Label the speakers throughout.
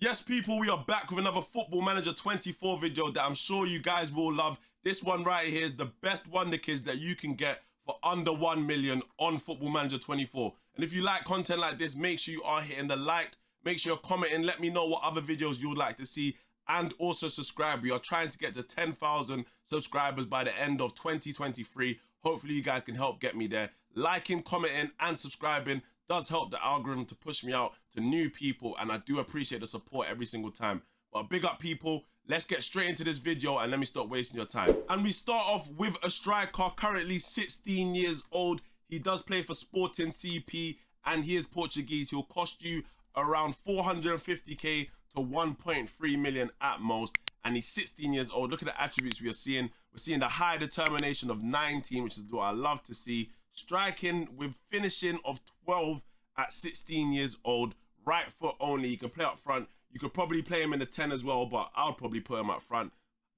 Speaker 1: Yes, people, we are back with another Football Manager 24 video that I'm sure you guys will love. This one right here is the best Wonderkids that you can get for under 1 million on Football Manager 24. And if you like content like this, make sure you are hitting the like, make sure you're commenting, let me know what other videos you would like to see, and also subscribe. We are trying to get to 10,000 subscribers by the end of 2023. Hopefully you guys can help get me there. Liking, commenting, and subscribing does help the algorithm to push me out to new people, and I do appreciate the support every single time. But big up, people. Let's get straight into this video and let me stop wasting your time. And we start off with a striker currently 16 years old. He does play for Sporting CP and he is Portuguese. He'll cost you around 450k to 1.3 million at most, and he's 16 years old. Look at the attributes we are seeing. We're seeing the high determination of 19, which is what I love to see. Striking with finishing of 12 at 16 years old. Right foot only. You can play up front. You could probably play him in the 10 as well, but I'll probably put him up front.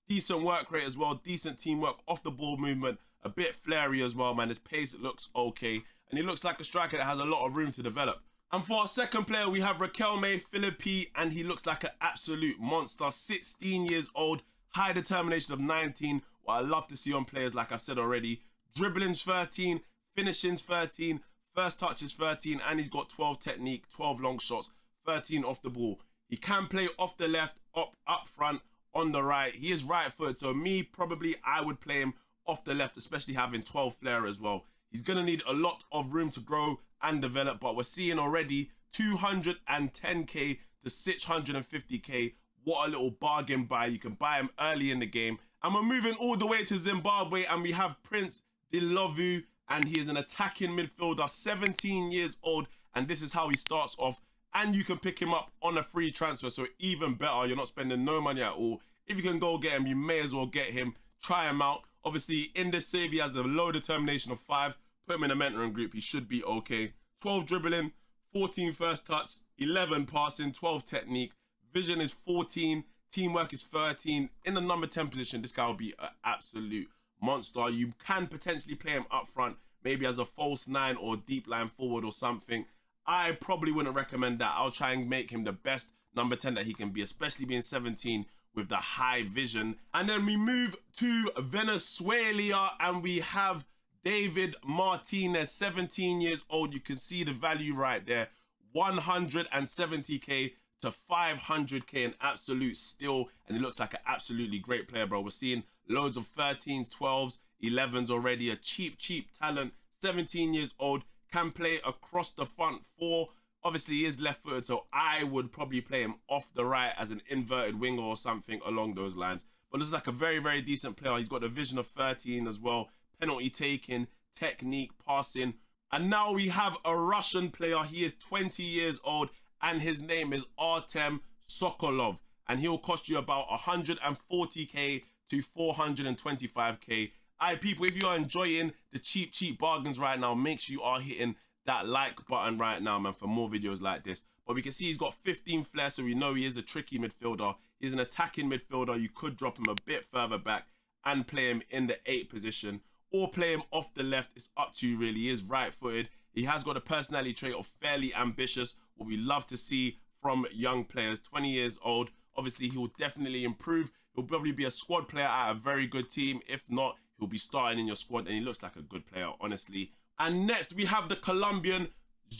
Speaker 1: Decent work rate as well. Decent teamwork, off the ball movement. A bit flary as well, man. His pace looks okay. And he looks like a striker that has a lot of room to develop. And for our second player, we have Riquelme Philippi, and he looks like an absolute monster. 16 years old. High determination of 19. What I love to see on players, like I said already. Dribbling's 13. Finishing's 13. First touch is 13, and he's got 12 technique, 12 long shots, 13 off the ball. He can play off the left, up front, on the right. He is right-footed, so I would play him off the left, especially having 12 flair as well. He's going to need a lot of room to grow and develop, but we're seeing already 210k to 650k. What a little bargain buy. You can buy him early in the game. And we're moving all the way to Zimbabwe, and we have Prince Dilovu, and he is an attacking midfielder, 17 years old, and this is how he starts off. And you can pick him up on a free transfer, so even better. You're not spending no money at all. If you can go get him, you may as well get him. Try him out. Obviously, in this save, he has the low determination of 5. Put him in a mentoring group. He should be okay. 12 dribbling, 14 first touch, 11 passing, 12 technique. Vision is 14. Teamwork is 13. In the number 10 position, this guy will be an absolute monster. You can potentially play him up front, maybe as a false 9 or deep line forward or something. I probably wouldn't recommend that. I'll try and make him the best number 10 that he can be, especially being 17 with the high vision. And then we move to Venezuela, and we have David Martinez, 17 years old. You can see the value right there, 170k to 500k, an absolute steal, and he looks like an absolutely great player, bro. We're seeing loads of 13s, 12s, 11s already. A cheap talent. 17 years old, can play across the front 4. Obviously he is left-footed, so I would probably play him off the right as an inverted winger or something along those lines. But looks like a very decent player. He's got a vision of 13 as well. Penalty taking, technique, passing. And now we have a Russian player. He is 20 years old, and his name is Artem Sokolov, and he'll cost you about 140k to 425k. Alright, people, if you are enjoying the cheap bargains right now, make sure you are hitting that like button right now, man, for more videos like this. But we can see he's got 15 flair, so we know he is a tricky midfielder. He's an attacking midfielder. You could drop him a bit further back and play him in the 8 position, or play him off the left. It's up to you, really. He is right-footed. He has got a personality trait of fairly ambitious, what we love to see from young players. 20 years old. Obviously, he will definitely improve. He'll probably be a squad player at a very good team. If not, he'll be starting in your squad, and he looks like a good player, honestly. And next, we have the Colombian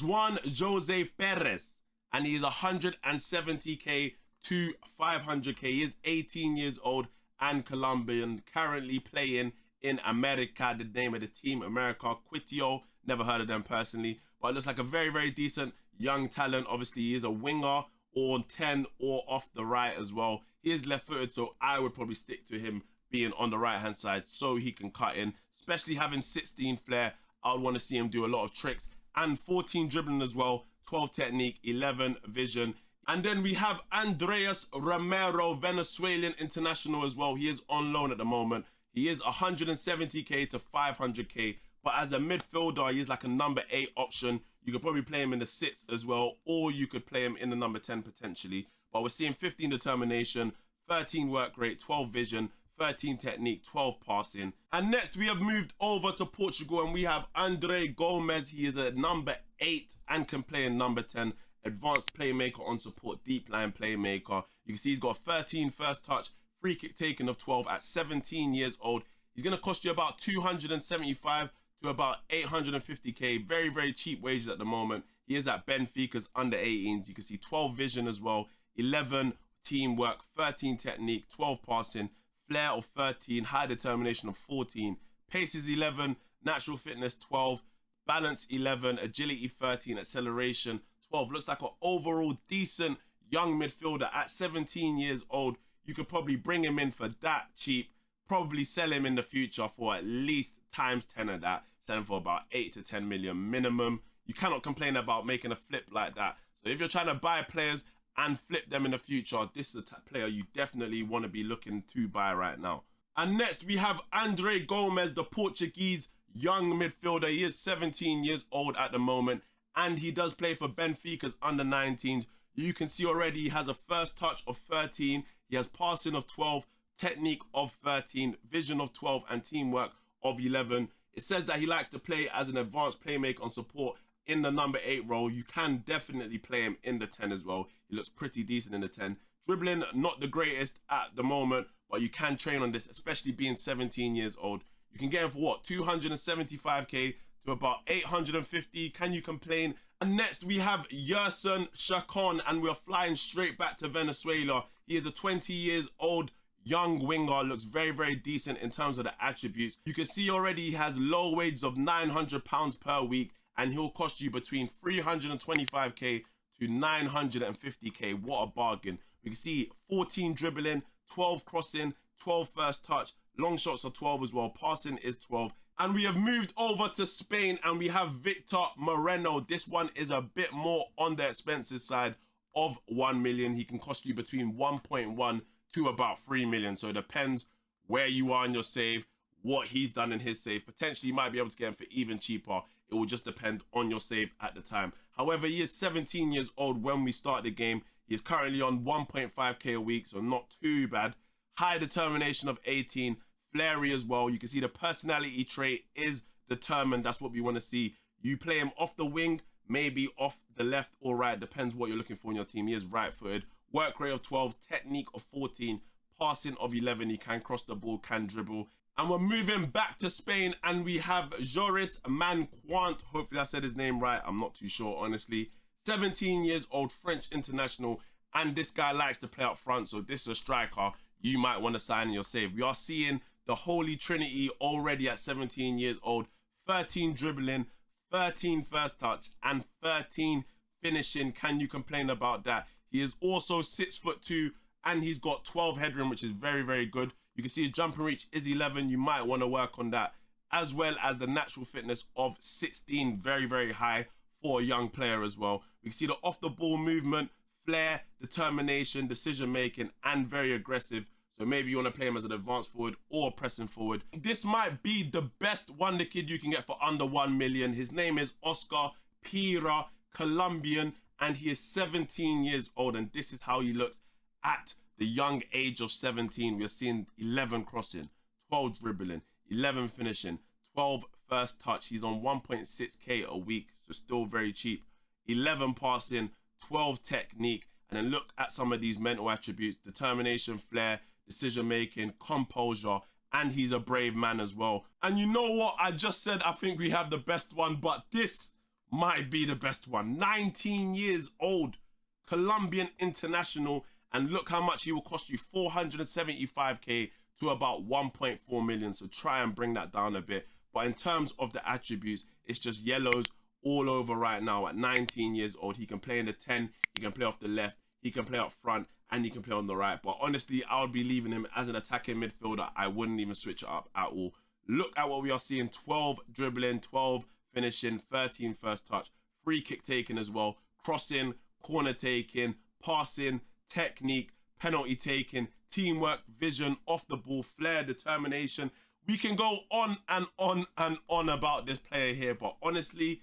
Speaker 1: Juan Jose Perez, and he is 170k to 500k. He is 18 years old and Colombian, currently playing in America. The name of the team, America Quito. Never heard of them personally, but it looks like a very decent young talent. Obviously, he is a winger or 10 or off the right as well. He is left-footed, so I would probably stick to him being on the right-hand side so he can cut in, especially having 16 flair. I would want to see him do a lot of tricks, and 14 dribbling as well, 12 technique, 11 vision. And then we have Andreas Romero, Venezuelan international as well. He is on loan at the moment. He is 170k to 500k, but as a midfielder, he is like a number 8 option. You could probably play him in the 6 as well, or you could play him in the number 10 potentially. But we're seeing 15 determination, 13 work rate, 12 vision, 13 technique, 12 passing. And next we have moved over to Portugal, and we have Andre Gomes. He is a number 8 and can play in number 10. advanced playmaker on support, deep line playmaker. You can see he's got 13 first touch, free kick taken of 12 at 17 years old. He's going to cost you about 275 to about 850k. Very, very cheap wages at the moment. He is at Benfica's under 18s. You can see 12 vision as well, 11 teamwork, 13 technique, 12 passing, flair of 13, high determination of 14, pace is 11, natural fitness 12, balance 11, agility 13, acceleration 12. Looks like an overall decent young midfielder at 17 years old. You could probably bring him in for that cheap, probably sell him in the future for at least times 10 of that, sell him for about 8 to 10 million minimum. You cannot complain about making a flip like that. So if you're trying to buy players and flip them in the future, this is a player you definitely want to be looking to buy right now. And next we have Andre Gomes, the Portuguese young midfielder. He is 17 years old at the moment, and he does play for Benfica's under 19s. You can see already he has a first touch of 13, he has passing of 12, technique of 13, vision of 12, and teamwork of 11. It says that he likes to play as an advanced playmaker on support in the number 8 role. You can definitely play him in the 10 as well. He looks pretty decent in the 10. Dribbling, not the greatest at the moment, but you can train on this, especially being 17 years old. You can get him for what, 275k to about 850. Can you complain? And next we have Yerson Chacon, and we're flying straight back to Venezuela. He is a 20 years old young winger, looks very, very decent in terms of the attributes. You can see already he has low wages of £900 per week, and he'll cost you between 325k to 950k. What a bargain. We can see 14 dribbling, 12 crossing, 12 first touch, long shots are 12 as well, passing is 12. And we have moved over to Spain, and we have Victor Moreno. This one is a bit more on the expensive side of 1 million. He can cost you between 1.1 to about 3 million. So it depends where you are in your save, what he's done in his save. Potentially you might be able to get him for even cheaper. It will just depend on your save at the time. However, he is 17 years old when we start the game. He is currently on 1.5k a week, so not too bad. High determination of 18, flary as well. You can see the personality trait is determined. That's what we want to see. You play him off the wing, maybe off the left or right, depends what you're looking for in your team. He is right-footed. Work rate of 12, technique of 14, passing of 11. He can cross the ball, can dribble. And we're moving back to Spain, and we have Joris Manquant. Hopefully I said his name right. I'm not too sure, honestly. 17 years old, French international, and this guy likes to play up front, so this is a striker you might want to sign in your save. We are seeing the Holy Trinity already at 17 years old. 13 dribbling, 13 first touch, and 13 finishing. Can you complain about that? He is also 6'2", and he's got 12 headroom, which is very, very good. You can see his jump and reach is 11. You might want to work on that, as well as the natural fitness of 16. Very, very high for a young player as well. We can see the off the ball movement, flair, determination, decision making, and very aggressive. So maybe you want to play him as an advanced forward or pressing forward. This might be the best wonder kid you can get for under 1 million. His name is Oscar Pira, Colombian, and he is 17 years old. And this is how he looks at the young age of 17. We're seeing 11 crossing, 12 dribbling, 11 finishing, 12 first touch. He's on 1.6k a week, so still very cheap. 11 passing, 12 technique, and then look at some of these mental attributes: determination, flair, decision making, composure, and he's a brave man as well. And you know what? I just said I think we have the best one, but this might be the best one. 19 years old, Colombian international, and look how much he will cost you: 475k to about 1.4 million. So try and bring that down a bit. But in terms of the attributes, it's just yellows all over right now. At 19 years old, he can play in the 10, he can play off the left, he can play up front, and he can play on the right. But honestly, I would be leaving him as an attacking midfielder. I wouldn't even switch it up at all. Look at what we are seeing: 12 dribbling, 12 finishing, 13 first touch, free kick taking as well, crossing, corner taking, passing, technique, penalty taking, teamwork, vision, off the ball, flair, determination. We can go on and on and on about this player here, but honestly,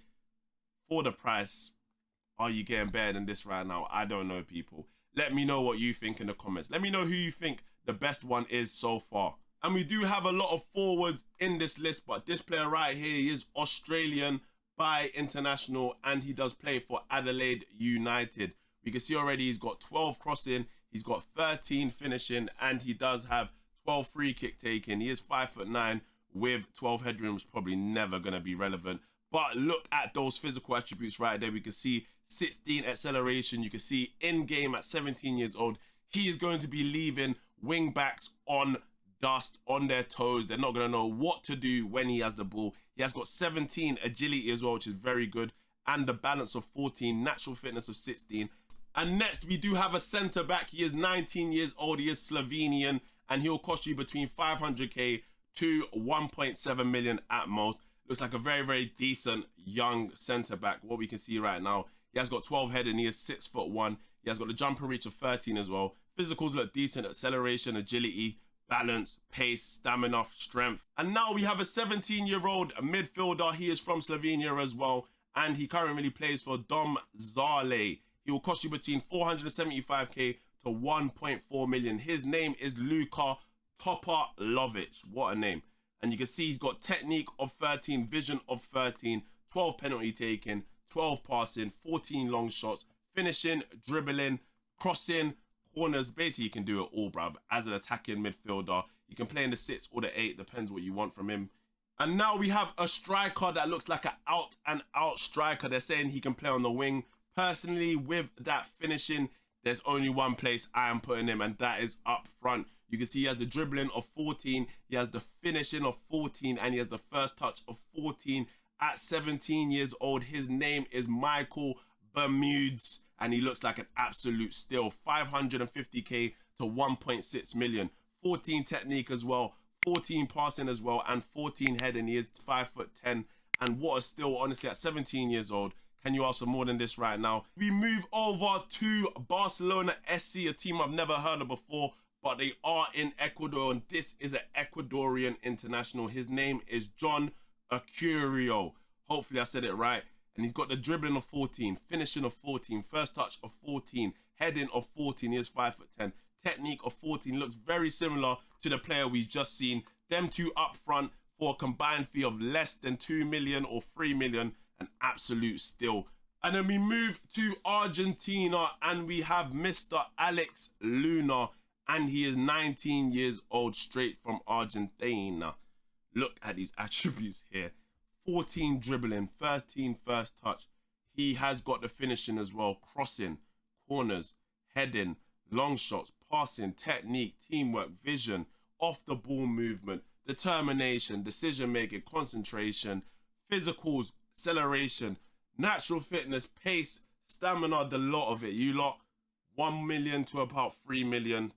Speaker 1: for the price, are you getting better than this right now? I don't know, people. Let me know what you think in the comments. Let me know who you think the best one is so far. And we do have a lot of forwards in this list, but this player right here, he is Australian, Dubai international, and he does play for Adelaide United. We can see already he's got 12 crossing, he's got 13 finishing, and he does have 12 free kick taking. He is 5'9" with 12 headroom, which is probably never going to be relevant. But look at those physical attributes right there. We can see 16 acceleration. You can see in game at 17 years old, he is going to be leaving wing backs on dust, on their toes. They're not going to know what to do when he has the ball. He has got 17 agility as well, which is very good, and the balance of 14, natural fitness of 16. And next, we do have a centre back. He is 19 years old. He is Slovenian, and he'll cost you between 500k to 1.7 million at most. Looks like a very, very decent young centre back. What we can see right now, he has got 12 head and he is 6'1". He has got the jump and reach of 13 as well. Physicals look decent: acceleration, agility, balance, pace, stamina, strength. And now we have a 17-year-old midfielder. He is from Slovenia as well, and he currently plays for Dom Zale. He will cost you between 475k to 1.4 million. His name is Luka Topalovic. What a name. And you can see he's got technique of 13, vision of 13, 12 penalty taking, 12 passing, 14 long shots, finishing, dribbling, crossing, corners. Basically, you can do it all, bruv. As an attacking midfielder, you can play in the 6 or the 8, depends what you want from him. And now we have a striker that looks like an out-and-out striker. They're saying he can play on the wing. Personally, with that finishing, there's only one place I am putting him, and that is up front. You can see he has the dribbling of 14, he has the finishing of 14, and he has the first touch of 14. At 17 years old, his name is Michael Bermudes, and he looks like an absolute steal. 550k to 1.6 million. 14 technique as well, 14 passing as well, and 14 heading. He is 5'10", and what a steal, honestly. At 17 years old, can you ask for more than this right now? We move over to Barcelona SC, a team I've never heard of before, but they are in Ecuador, and this is an Ecuadorian international. His name is John Acurio. Hopefully I said it right. And he's got the dribbling of 14, finishing of 14, first touch of 14, heading of 14. He is 5'10". Technique of 14. Looks very similar to the player we've just seen. Them two up front for a combined fee of less than 2 million or 3 million. An absolute steal. And then we move to Argentina, and we have Mr. Alex Luna, and he is 19 years old, straight from Argentina. Look at these attributes here. 14 dribbling, 13 first touch. He has got the finishing as well, crossing, corners, heading, long shots, passing, technique, teamwork, vision, off the ball movement, determination, decision making, concentration, physicals, acceleration, natural fitness, pace, stamina, the lot of it. You lot, 1 million to about 3 million.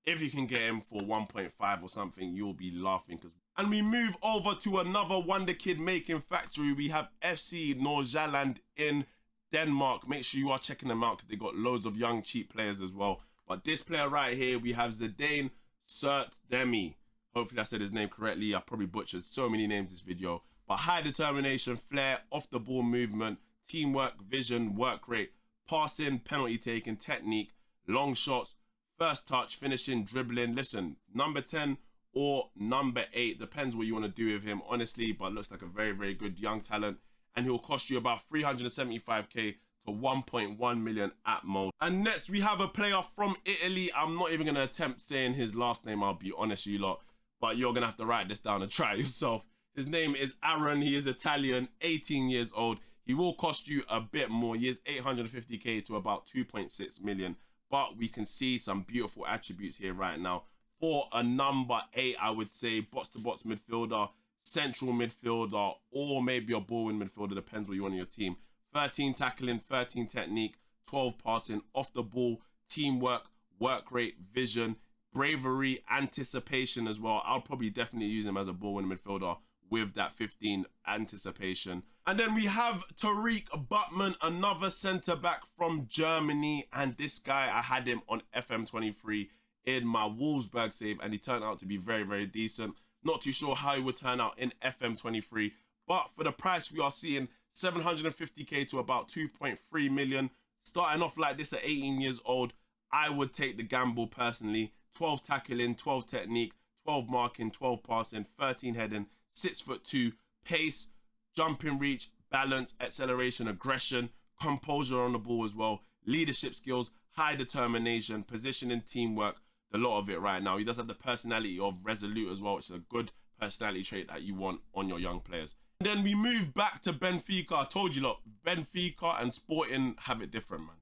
Speaker 1: If you can get him for 1.5 or something, you'll be laughing. And we move over to another Wonder Kid making factory. We have FC Nordsjælland in Denmark. Make sure you are checking them out because they got loads of young, cheap players as well. But this player right here, we have Zidane Sertdemi. Hopefully I said his name correctly. I probably butchered so many names this video. But high determination, flair, off the ball movement, teamwork, vision, work rate, passing, penalty taking, technique, long shots, first touch, finishing, dribbling. Listen, number 10 or number 8, depends what you want to do with him, honestly, but looks like a very, very good young talent. And he'll cost you about 375k to 1.1 million at most. And next, we have a player from Italy. I'm not even going to attempt saying his last name, I'll be honest, you lot, but you're going to have to write this down and try it yourself. His name is Aaron. He is Italian, 18 years old. He will cost you a bit more. He is 850k to about 2.6 million. But we can see some beautiful attributes here right now. For a number 8, I would say, box-to-box midfielder, central midfielder, or maybe a ball-win midfielder, depends what you want on your team. 13 tackling, 13 technique, 12 passing, off the ball, teamwork, work rate, vision, bravery, anticipation as well. I'll probably definitely use him as a ball-win midfielder with that 15 anticipation. And then we have Tariq Butman, another centre-back from Germany. And this guy, I had him on FM23 in my Wolfsburg save, and he turned out to be very, very decent. Not too sure how he would turn out in FM23, but for the price we are seeing, 750k to about 2.3 million. Starting off like this at 18 years old, I would take the gamble personally. 12 tackling, 12 technique, 12 marking, 12 passing, 13 heading, 6'2", pace, jumping reach, balance, acceleration, aggression, composure on the ball as well, leadership skills, high determination, positioning, teamwork, the lot of it right now. He does have the personality of resolute as well, which is a good personality trait that you want on your young players. And then we move back to Benfica. I told you, look, Benfica and Sporting have it different, man.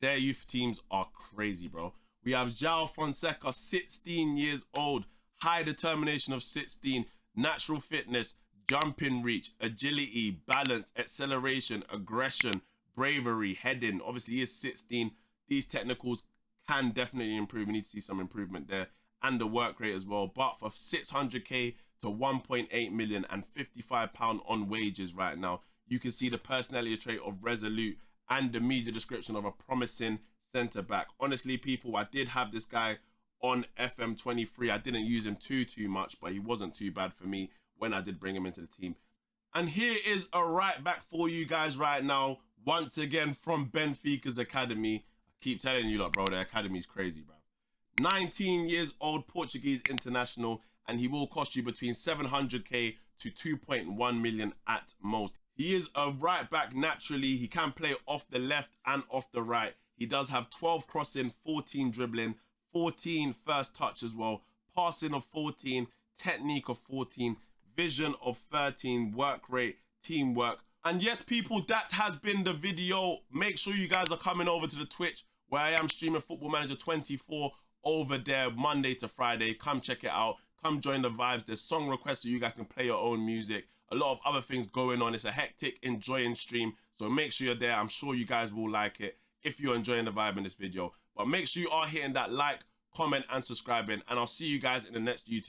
Speaker 1: Their youth teams are crazy, bro. We have João Fonseca, 16 years old, high determination of 16, natural fitness, jumping reach, agility, balance, acceleration, aggression, bravery, heading. Obviously, he is 16. These technicals can definitely improve. We need to see some improvement there. And the work rate as well. But for 600k to 1.8 million and £55 on wages right now, you can see the personality trait of resolute and the media description of a promising centre back. Honestly, people, I did have this guy on FM23. I didn't use him too much, but he wasn't too bad for me when I did bring him into the team. And here is a right back for you guys right now. Once again from Benfica's academy. I keep telling you, look, bro, the academy is crazy, bro. 19 years old Portuguese international, and he will cost you between 700k to 2.1 million at most. He is a right back naturally. He can play off the left and off the right. He does have 12 crossing, 14 dribbling, 14 first touch as well, passing of 14, technique of 14, vision of 13, work rate, teamwork. And yes, people, that has been the video. Make sure you guys are coming over to the Twitch where I am streaming Football Manager 24 over there Monday to Friday. Come check it out. Come join the vibes. There's song requests so you guys can play your own music. A lot of other things going on. It's a hectic, enjoying stream. So make sure you're there. I'm sure you guys will like it if you're enjoying the vibe in this video. But make sure you are hitting that like, comment, and subscribing. And I'll see you guys in the next YouTube.